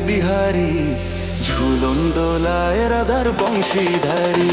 বিহারী, ঝুলন দোলায় রাধার বংশীধারী।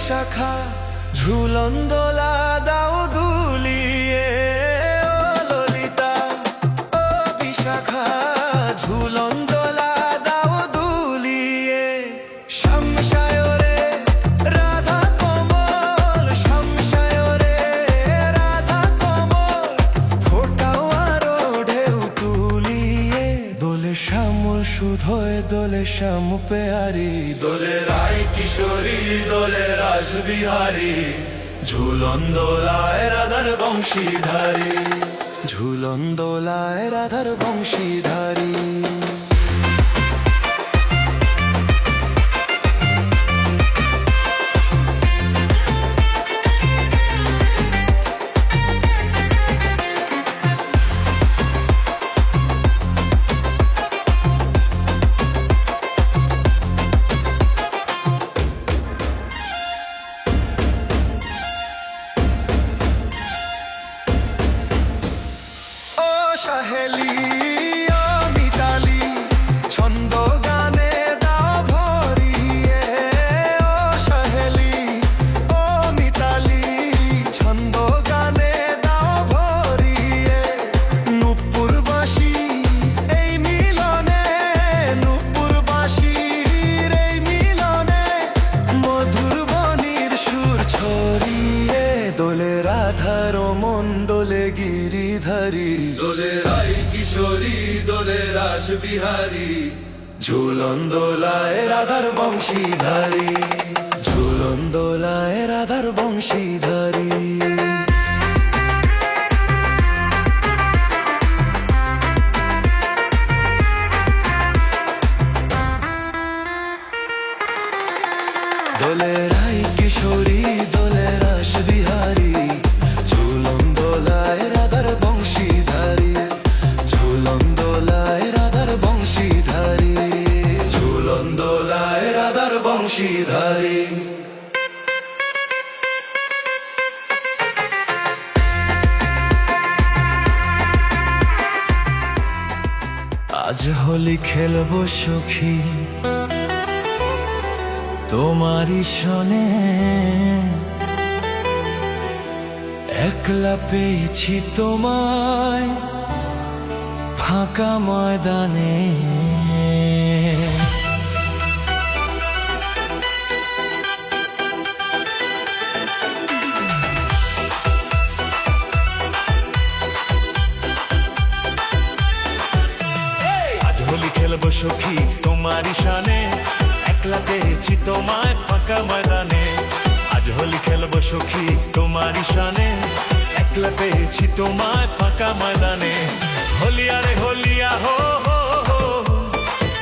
শাখা ঝুলন দোলা দাও দুলিয়ে, ও ললিতা ও বিশাখা ঝুলন দোলা দাও দুলিয়ে। শামশায়রে রাধা কমল, শামশায়রে রাধা কমল, ফোটাও আরো ঢেউ তুলিয়ে। দোলে শ্যামল সুধোয় দোলে শ্যাম পেয়ারি, দোলে রায় কিশোরী দোলে রাসবিহারী, ঝুলন দোলায় রাধার বংশীধারী, ঝুলন দোলায় রাধার বংশীধারী। সহেলি ও মিতালি ছন্দ গানে দাও ভরিয়ে, ও সহেলি ও মিতালি ছন্দ গানে দাও ভরিয়ে। নূপুর বাঁশি এই মিলনে, নূপুর বাঁশির এই মিলনে, মধুর বনির সুর ছড়িয়ে। দোলে রাধার মন দোলে গিরিধারী, দোলে রাই কিশোরী দোলে রাসবিহারী, ঝুলন দোলায় রাধার বংশীধারী, ঝুলন দোলায় রাধার বংশীধারী। দোলে রাই কিশোরী দোলে রাসবিহারী, ঝুলন দোলায় রাধার বংশীধারী, ঝুলন দোলায় রাধার বংশীধারী, ঝুলন দোলায় রাধার বংশীধারী। আজ হোলি খেলবো সখী তোমারই সনে, একলা পেয়েছি তোমায় ফাঁকা ময়দানে। আজ হোলি খেলবো সখী তোমারই সনে, একলা পেয়েছি তোমায় ফাঁকা ময়দানে। আজ হোলি খেলবো সখী তোমারই সনে, একলা পেয়েছি তোমায় ফাঁকা ময়দানে। হোলিয়া রে হোলিয়া হো হো হো,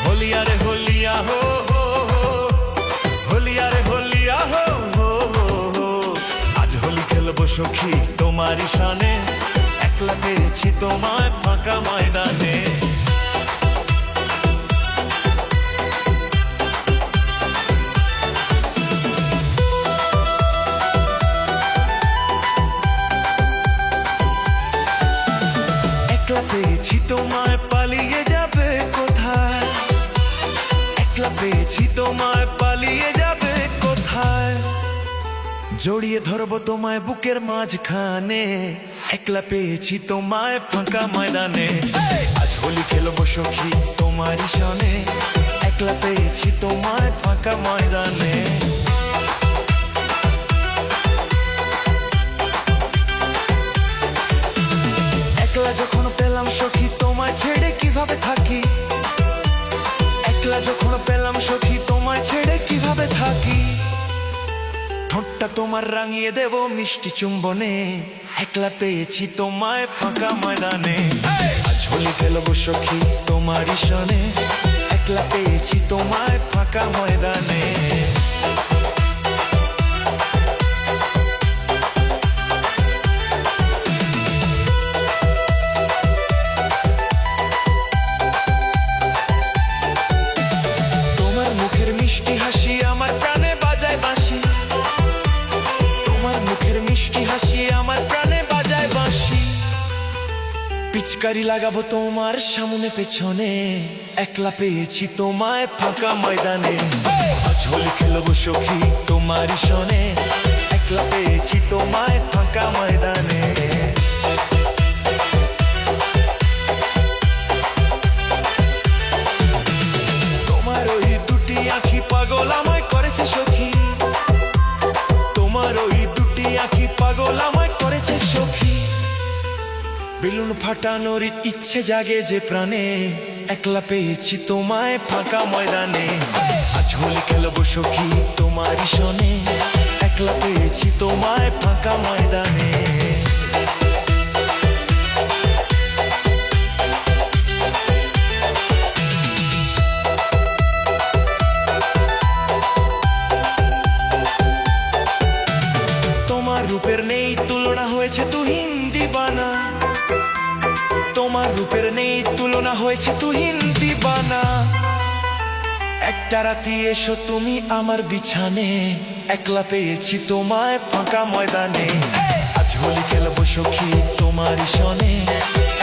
হোলিয়া রে হোলিয়া হো হো হো, হোলিয়া রে হোলিয়া হো হো হো। আজ হোলি খেলবো সখী তোমারই সনে, একলা পেয়েছি তোমায় ফাঁকা ময়দানে। একলা পেয়েছি তোমায় পালিয়ে যাবে কোথায়, একলা পেয়েছি তোমায় পালিয়ে যাবে জড়িয়ে ধরবো তোমায় বুকের মাঝখানে, একলা পেয়েছি তোমায় ফাঁকা ময়দানে। আজ হোলি খেলবো সখী তোমারই সনে, একলা পেয়েছি তোমায় ফাঁকা ময়দানে। একলা যখন পেলাম সখী তোমায় ছেড়ে কিভাবে থাকি, একলা যখন পেলাম সখী তোমায় ছেড়ে কিভাবে থাকি। ঠোঁটটা তোমার রাঙিয়ে দেব মিষ্টি চুম্বনে, একলা পেয়েছি তোমায় ফাঁকা ময়দানে। আজ হোলি খেলবো সখী তোমারই সনে, একলা পেয়েছি তোমায় ফাঁকা ময়দানে। তোমার মুখের মিষ্টি হাসি আমার প্রাণে বাজায় বাঁশি, তোমার মুখের মিষ্টি হাসি আমার প্রাণে বাজায় বাঁশি। পিচকারি লাগাবো তোমার সামনে পেছনে, একলা পেয়েছি তোমায় ফাঁকা ময়দানে। আজ হোলি খেলবো সখী তোমারই সনে, একলা পেয়েছি তোমায় ফাঁকা ময়দানে। তোমার ওই দুটি আঁখি পাগল আমায় করেছে সখী, তোমার ওই দুটি আঁখি পাগল আমায় করেছে সখী। বেলুন ফাটানোর ইচ্ছে জাগে যে প্রাণে, একলা পেয়েছি তোমায় ফাঁকা ময়দানে। আজ হোলি খেলবো সখী তোমারই সনে, একলা পেয়েছি তোমায় ফাঁকা ময়দানে। তোমার রূপের নেই তুলনা হয়েছে তুহিন দিবানা, তোমার রূপের নেই তুলনা হয়েছে তুহিন দিবানা। একটা রাতি এসো তুমি আমার বিছানে, একলা পেয়েছি তোমায় ফাঁকা ময়দানে। আজ হোলি খেলবো সখী তোমারই সনে,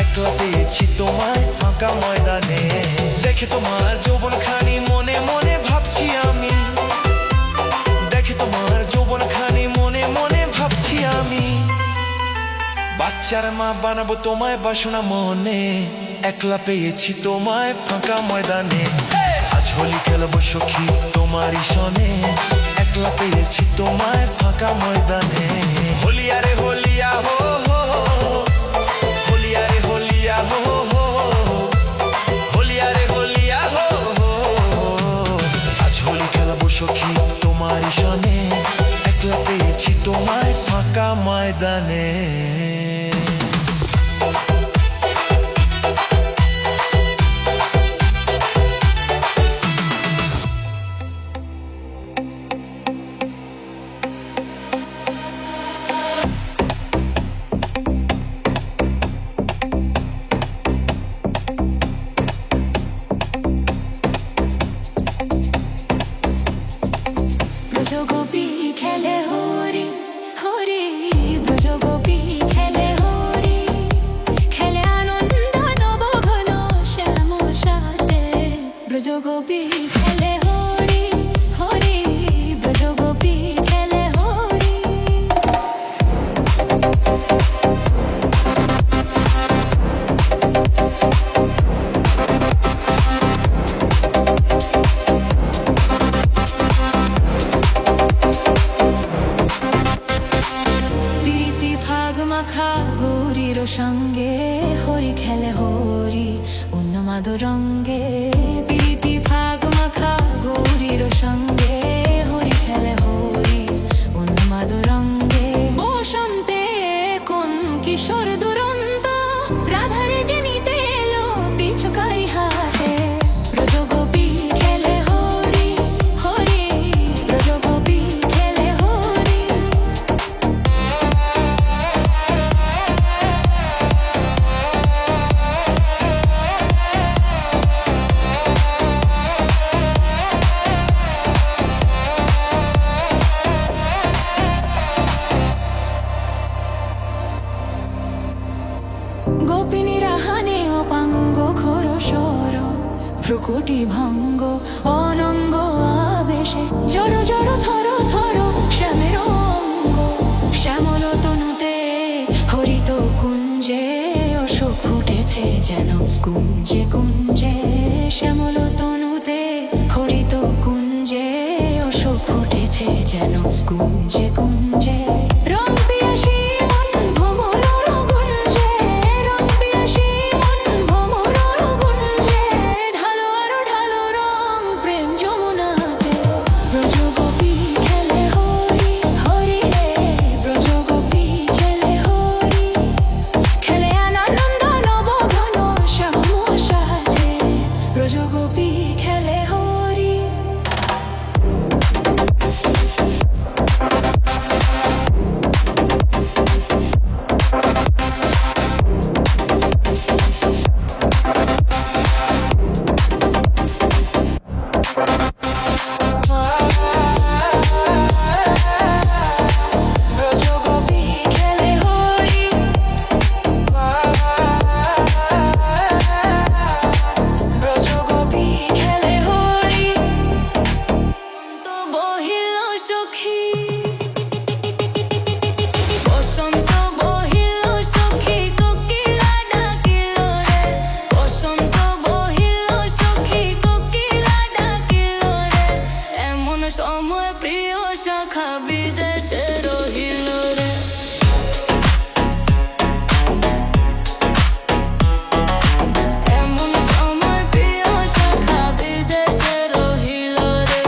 একলা পেয়েছি তোমায় ফাঁকা ময়দানে। দেখে তোমার যৌবন খানি মনে মনে ভাবছি আমি, দেখে তোমার যৌবন খানি মনে মনে ভাবছি আমি। বাচ্চার মা বানাবো তোমায় বাসনা মনে, একলা পেয়েছি তোমায় ফাঁকা ময়দানে। আজ হোলি খেলবো সখী তোমারই সনে, একলা পেয়েছি তোমায় ফাঁকা ময়দানে। হোলিয়া রে হোলিয়া হো হো, হোলিয়া রে হোলিয়া হো হো, হোলিয়া রে হোলিয়া হো হো। আজ হোলি খেলবো সখী তোমারই সনে, একলা পেয়েছি তোমায় ফাঁকা ময়দানে। ব্রজগোপী খেলে হরি হরি, ব্রজগোপী খেলে হরি, খেলে আনন্দ নবঘন শ্যাম সাথে। ব্রজগোপী খেলে হরি হরি, ব্রজগোপী খেলে হরি। মাখা গৌরীর সঙ্গে হরি খেলে হরি উন্মাদ রঙ্গে। প্রীতি ভাগ মাখা গৌরীর সঙ্গে হরি খেলে হরি উন্মাদ রঙ্গে। বসন্তে কোন কিশোর দুরন্ত রাধারে যে নিতে এলো পিছুকারি হাতে। ব্রজগোপী খেলে হরি হরি, ব্রজগোপী খেলে হরি। গোপিনীরা হানে অপাঙ্গ ঘোর সর, ভ্রুকুটি ভঙ্গ অনঙ্গ আবেশে। জড় জড় থর থর শ্যামের অঙ্গ, যেন গুঞ্জে গুঞ্জে রং পিয়াসী মন ভ্রমর গুঞ্জে রং পিয়াসী মন ভ্রমর গুঞ্জে ঢালো আরো ঢালো রং প্রেম যমুনাতে ব্রজগোপী খেলে হরি হরি রে ব্রজগোপী খেলে হরি খেলে আনন্দ নবঘন শ্যামর সাথে ব্রজগোপী খেলে হরি ব্রজগোপী খেলে হরি ব্রজগোপী খেলে হরি বসন্ত বহিল সখী বসন্ত বহিল সখী কোকিলা ডাকিল রে বসন্ত বহিল সখী কোকিলা ডাকিল রে এমন সময় প্রিয় শাখা বিদেশে রহিল রে এমন সময় প্রিয় শাখা বিদেশে রহিল রে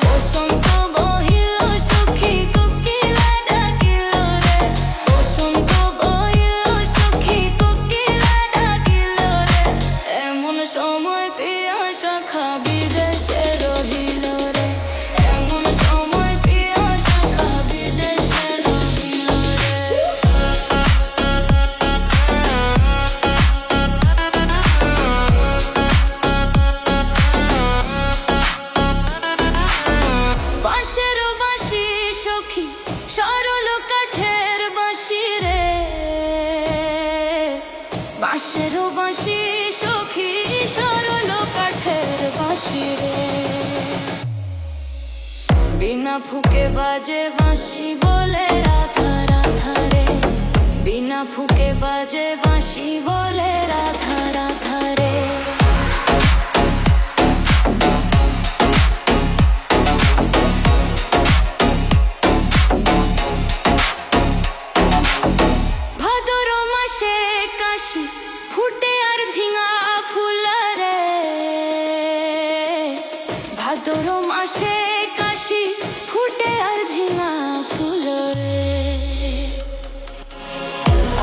বসন্ত বহিল সখী কোকিলা ডাকিল রে বসন্ত বহিল সখী কোকিলা ডাকিল রে এমন সময় প্রিয় শাখা বিদেশে রহিল রে এমন সময় প্রিয় শাখা বিদেশে রহিল রে বাঁশের বাঁশি সখী সরল কাঠের বাঁশি রে বাঁশের বাঁশি সখী সরল কাঠের বাঁশি রে বিনা ফুকে বাজে বাঁশি বলে রাধা রাধা রে বিনা ফুকে বাজে বাঁশি বলে রাধা রাধা রে ভাদর মাসে কাশি ফুটে আর ঝিঙা ফুল রে ভাদর মাসে কাশি ফুটে আর ঝিঙা ফুল রে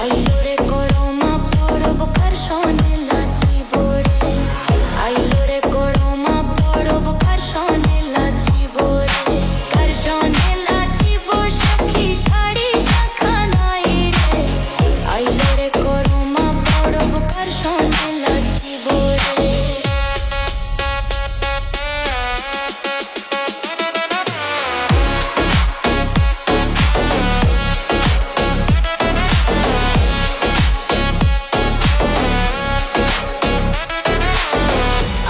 আইলো রে করমা পরব কার সনে লাচিব রে আইলো রে করমা পরব কার সনে লাচিব রে কার সনে লাচিব সখী শাড়ি শাখা নাই রে আইলো রে করমা পরব কার সনে লাচিব রে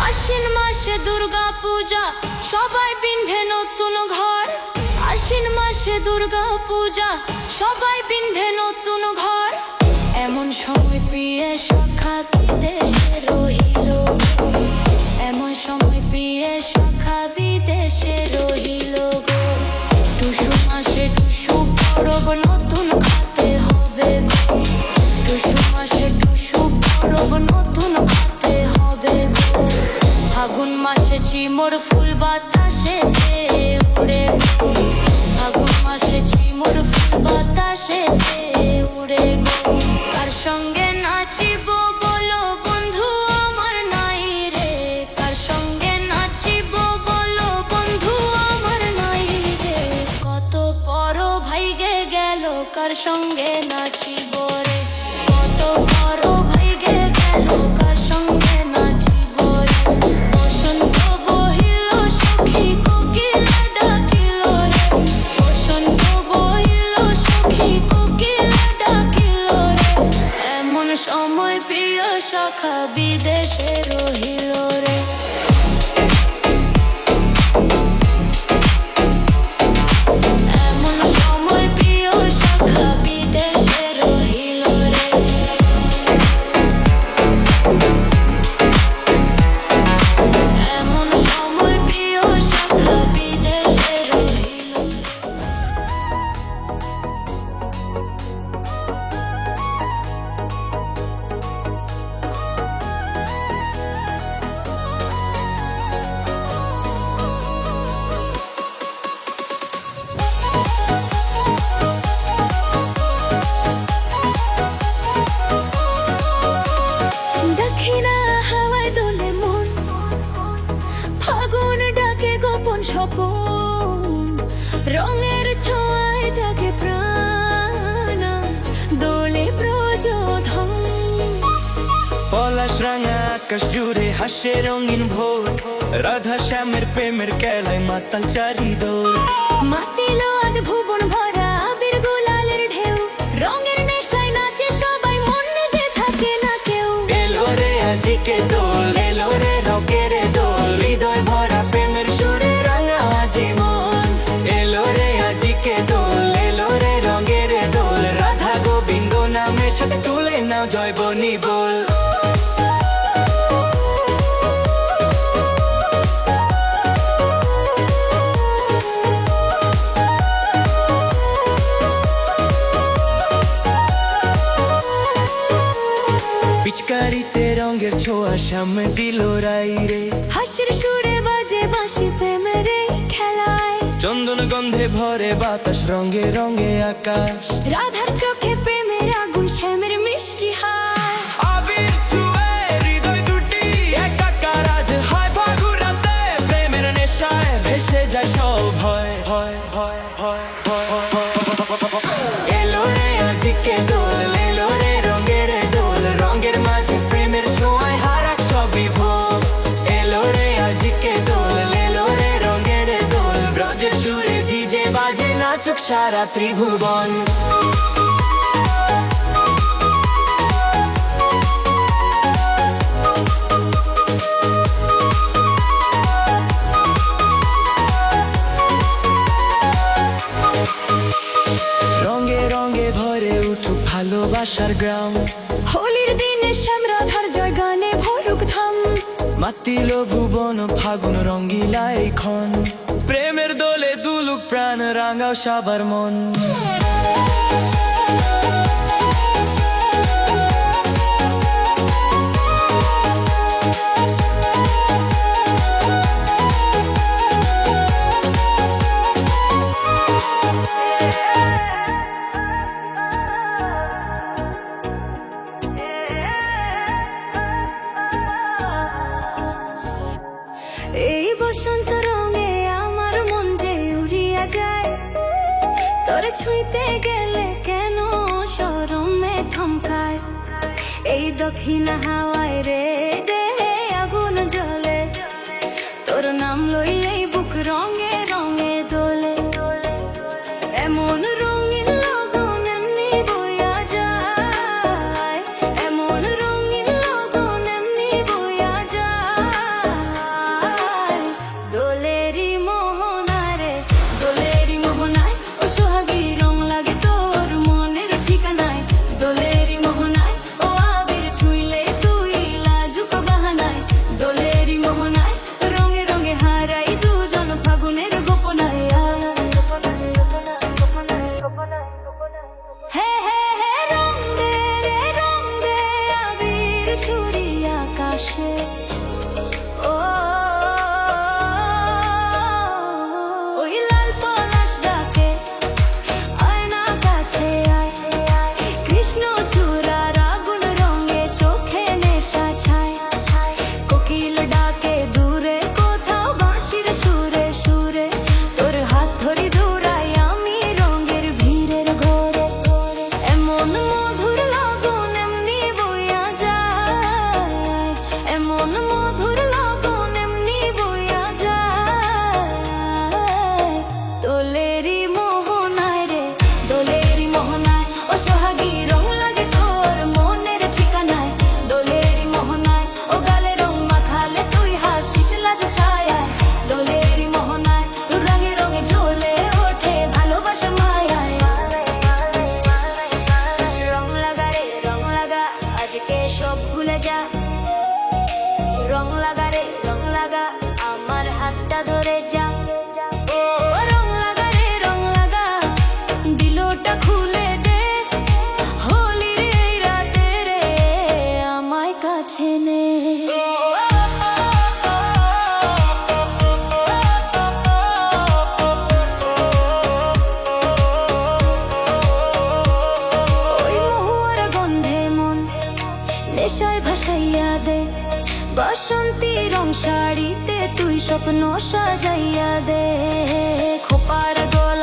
আশ্বিন মাসে দুর্গা পূজা সবাই পিন্ধে নতুন ঘর আশ্বিন মাসে দুর্গা পূজা সবাই পিন্ধে নতুন ঘর এমন সময় প্রিয় শাখা বিদেশে রহিল এমন সময় প্রিয় শাখা বিদেশে রহিল গো টুসু মাসে টুসু পরব নতুন খাতে হবে গো টুসু মাসে টুসু পরব নতুন খাতে হবে গো ফাগুন মাসে চিমর ফুল বাতাসে উড়ে গো ফাগুন মাসে চিমর ফুল বাতাসে উড়ে গো কার সঙ্গে নাচিব বলো বন্ধু আমার নাই রে কার সঙ্গে নাচিব বলো বন্ধু আমার নাই রে কত পর ভাইগে গেল কার সঙ্গে নাচিব রে কত পর ভাইগে গেল কার সঙ্গে নাচিব রে বসন্ত বহিল সখী কোকিলা ডাকিল রে বসন্ত বহিল সখী কোকিলা ডাকিল রে এমন সময় প্রিয় শাখা বিদেশে রহিল রে এমন সময় প্রিয় শাখা বিদেশে রহিল রে রঙের ছোঁয়ায় জাগে প্রাণ আজ দোলে প্রযোধন পলাশ রাঙা আকাশ জুড়ে হাসে রঙিন ভোর রাধা শ্যামের প্রেমের খেলায় মাতাল চারিদোর মাতিলো আজ ভুবন ভরা আবির গুলালের ঢেউ রঙের নেশায় নাচে সবাই মন যে থাকে না কেউ এলো রে আজিকে দোল এলো রে রঙের দোল হৃদয় ভরা প্রেমের সুরে রাঙা আজি মন এলো রে আজিকে দোল এলো রে রঙের দোল রাধা গোবিন্দ নামের সাথে তুলে নাও জয় বনি বল পিচকারিতে রঙের ছোঁয়া সামনে দিল রাই রে হাসির সুরে বাজে বাঁশি প্রেমের এই খেলায় চন্দন গন্ধে ভরে বাতাস রঙে রঙে আকাশ রাধার চোখে প্রেমের আগুন শ্যামের মিষ্টি হায় আবির ছুঁয়ে হৃদয় দুটি একাকার আজ হয় ফাগুরাতে প্রেমের নেশায় ভেসে যায় সব ভয় ভয় ভয় ভয় এলো রে আজিকে দোল এলো রে রঙের দোল রঙের মাঝে প্রেমের ছোঁয়ায় হারাক সবই ভোগ এলো রে আজিকে দোল এলো রে রঙের দোল ব্রজের সুরে ডিজে বাজে নাচুক সারা ত্রিভুবন রঙে রঙে ভরে উঠুক ভালোবাসার গ্রাম হোলির দিনে শ্যাম রাধার জয় গানে ভরুক ধাম মাতিল ভুবন ফাগুন রঙ্গিলা ক্ষণ প্রেমের দোলে দুলুক প্রাণ রাঙাও সবার মন এই বসন্ত রঙে আমার মন যে উড়িয়া যায় তোরে ছুঁইতে গেলে কেন শরমে থমকায় এই দক্ষিণ হাওয়ায় রে দেহে আগুন জ্বলে তোর নাম লইলেই বুক রঙে রঙে দোলে এমন রঙিন লগন এমনি বইয়া যায় এমন রঙিন লগন এমনি বইয়া যায় দোলেরই মোহনায় রে দোলেরই মোহনায় ও সোহাগী রং লাগে তোর মনের ঠিকানায় দোলেরই মোহনায় ও আবির ছুঁইলে তুই লাজুক বাহানায় দোলেরই মোহনায় রঙে রঙে হারাই দুজন ফাগুনের গোপনায় হে হে হে রং দে আবির ছুরি আকাশে ও ওই লাল পলাশ ডাকে আয় না কাছে আয় কৃষ্ণ চূড়ার আগুন রঙে চোখে নেশা ছায় কোকিল ডাকে দূরে কোথাও বাঁশির সুরে সুরে তোর হাত ধরি দৌড়াই আমি রঙের ভিড়ের ঘোরে এমন মধুর লগন এমনি বইয়া যায় এমন মধুর লগন এমনি বইয়া যায় দোলেরই মোহনায় রে দোলেরই মোহনায় ও সোহাগী রং লাগে তোর মনের ঠিকানায় দোলেরই মোহনায় ও গালে রং মাখালে তুই হাসিস লাজ ছায়ায় দোলেরই মোহনায় রঙে রঙে জ্বলে ওঠে ভালোবাসা মায়ায় রং লাগা রে রং লাগা আজকে সব ভুলে যা রং লাগা রে রং লাগা আমার হাতটা ধরে যা ও রং লাগা রে রং লাগা দিলটা খুলে দে হোলির এই রাতে রে আমায় কাছে নে ওই মহুয়ার গন্ধে মন নেশায় ভাসাইয়া দে বসন্তী রং শাড়িতে তুই স্বপ্ন সাজাইয়া দে খোপার গলা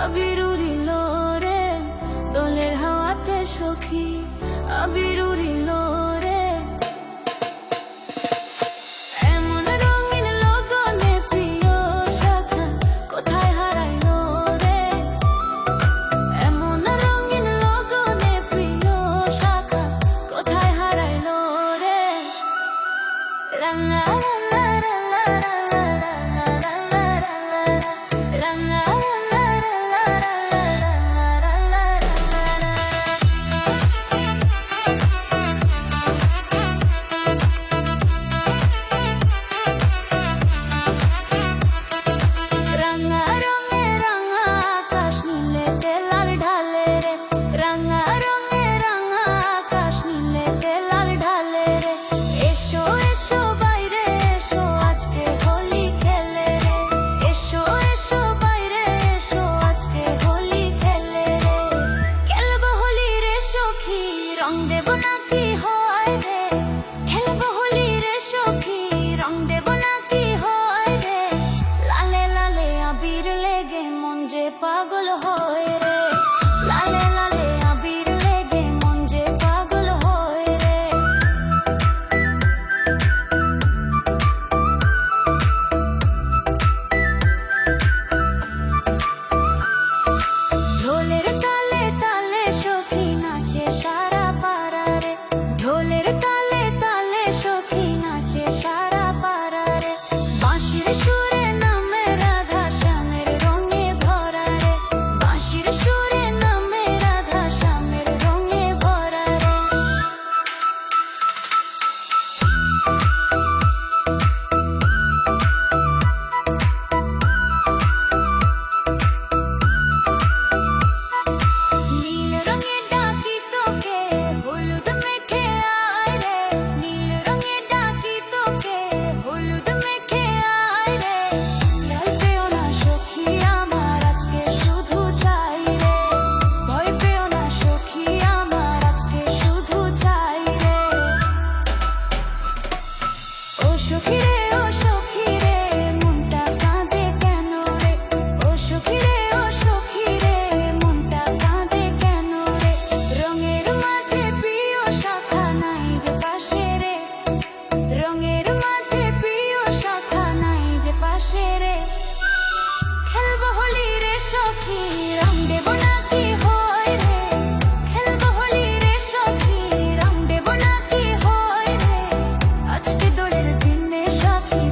আবির উড়িল রে দোলের হাওয়াতে সখী আবির উড়িল রে এমন রঙিন লগনে প্রিয় শাখা কোথায় হারাইল রে এমন রঙিন লগনে প্রিয় শাখা কোথায় হারাইল রে রাঙা রং দেব নাকি হয় রে খেলবো হোলি রে সখী রং দেব নাকি হয় রে লালে লালে আবির লেগে মন যে পাগল হয় রে লালে লালে আবির লেগে মন যে পাগল হয় রে ঢোলের তালে তালে সখী নাচে সারা পাড়া রে ঢোলের তালে তালে সখী নাচে সারা পাড়া রে বাঁশির সুরে নামে রাধা শ্যামের রঙে ভরা রে বাঁশির সুরে নামে রাধা শ্যামের রঙে ভরা রে নীল রঙে ডাকি তোকে হলুদ মেখে আয় রে নীল রঙে ডাকি তোকে হলুদ মেখে আয় রে ভয় পেও না সখী আমার আজকে শুধু চাই রে ভয় পেও না সখী আমার আজকে শুধু চাই রে ও সখী রে মনটা কাঁদে কেন রে ও সখী রে মনটা কাঁদে কেন রে রঙের মাঝে প্রিয় শাখা নাই যে পাশে রে রঙের মাঝে প্রিয় শাখা নাই যে পাশে রে খেলবো হোলি রে সখী রং দেব নাকি হয় রে খেলবো হোলি রে সখী রং দেব নাকি হয় রে আজকে দোলের দিনে সখী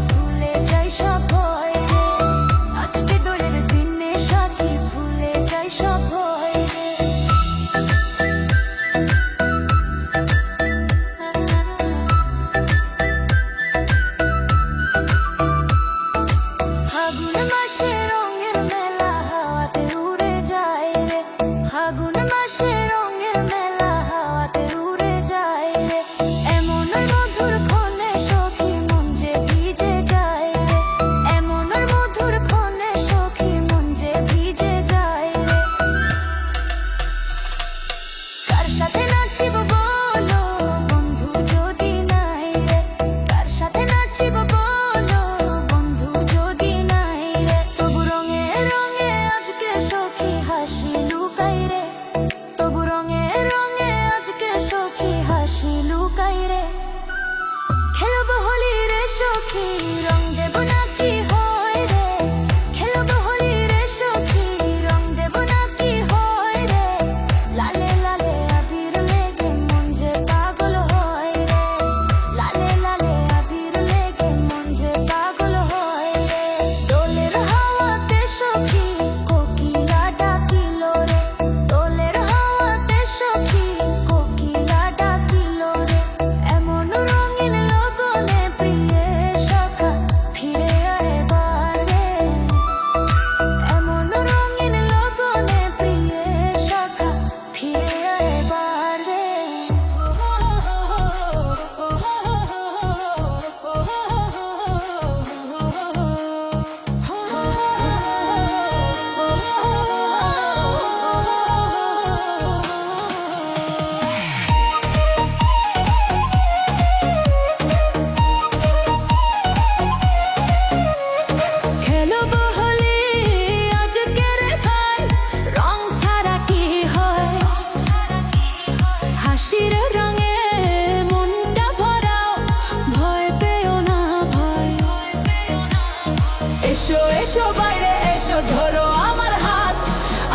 এসো এসো বাইরে এসো ধরো আমার হাত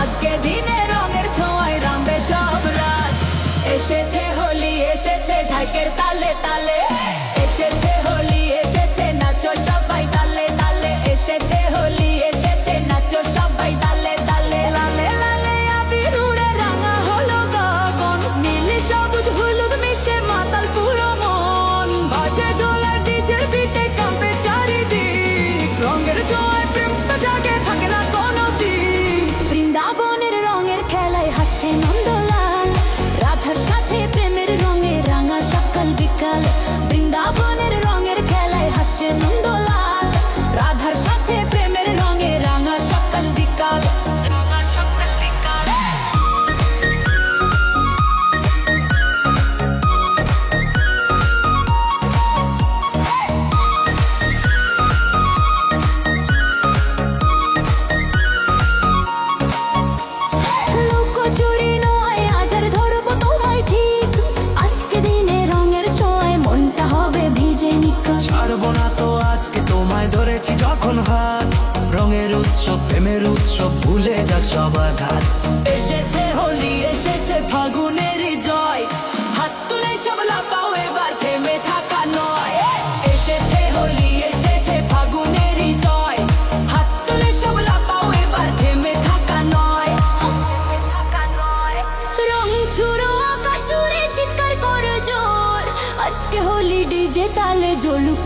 আজকে দিনে রঙের ছোঁয়ায় রামবে সব রাত এসেছে হোলি এসেছে ঢাকের তালে তালে এসেছে হোলি এসেছে নাচো সবাই তালে তালে এসেছে হোলি এসেছে নাচো সবাই তালে তালে লালে লালে আবির উড়ে রাঙা হলো গগন নীল সবুজ হলুদ মিশে মাতাল পুরো মন বাজে ডোলার ডিজের বিটে কাঁপে চারিদিক রঙের ছোঁয়ায় প্রেমটা জাগে থাকে না কোনো দিক বৃন্দাবনের রঙের খেলায় হাসে নন্দলাল রাধার সাথে প্রেমের রঙে রাঙা সকাল বিকাল বৃন্দাবনের রঙের খেলায় হাসে নন্দলাল রাধার সাথে প্রেমের রঙে রাঙা সকাল বিকাল রাঙা সকাল বিকাল লুকোচুরি নয় আজ আর ধরবো তোমায় ঠিক আজকে দিনে রঙের ছোঁয়ায় মনটা হবে ভিজে নিকাল ছাড়বো না তো আজকে তোমায় ধরেছি যখন হাত রঙের উৎসব প্রেমের উৎসব ভুলে যাক সবার ঘাত এসেছে হোলি এসেছে ফাগুনের জয় হাত তুলে সব লাপাও এবার থেমে থাকা নয় এসেছে হোলি এসেছে ফাগুনের জয় হাত তুলে সব লাপাও এবার থেমে থাকা নয় থেমে থাকা নয় রং ছুড়ো আকাশ উড়ে চিৎকার করো জোর আজকে হোলি ডিজে তালে জ্বলুক